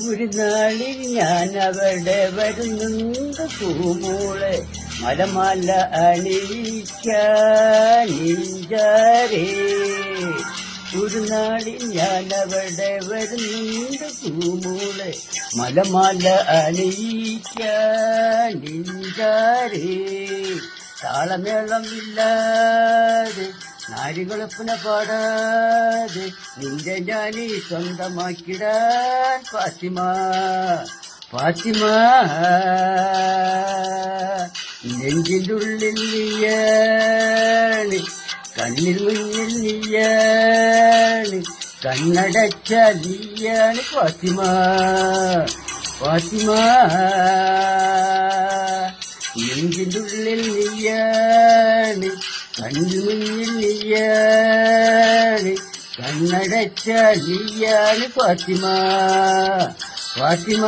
ഒരു നാളിൽ ഞാൻ അവിടെ വരുന്നുണ്ട് പൂമോളെ മലമല അണിയിക്കാനിഞ്ചാരേ. ഒരു നാളിൽ ഞാൻ അവിടെ വരുന്നുണ്ട് പൂമോളെ മലമല അണിയിക്കാനിഞ്ചാരേ. താളമേളമില്ലാതെ നാരികളൊപ്പന പാടാതെ നിന്റെ ഞാനീ സ്വന്തമാക്കിടാൻ ഫാത്തിമ ഫാത്തിമ. നെഞ്ചിൻ്റെ ഉള്ളിൽ നീയാണ്, കണ്ണിൽ മുന്നിൽ നീയാണ്, കണ്ണടച്ച നീയാണ് ഫാത്തിമ ഫാത്തിമ. നെഞ്ചിൻ്റെ ഉള്ളിൽ നീയാണ്, കണ്ണിൽ മുന്നിൽ നീയാണ്, കണ്ണടച്ച നീയാണ് ഫാത്തിമ ഫാത്തിമ.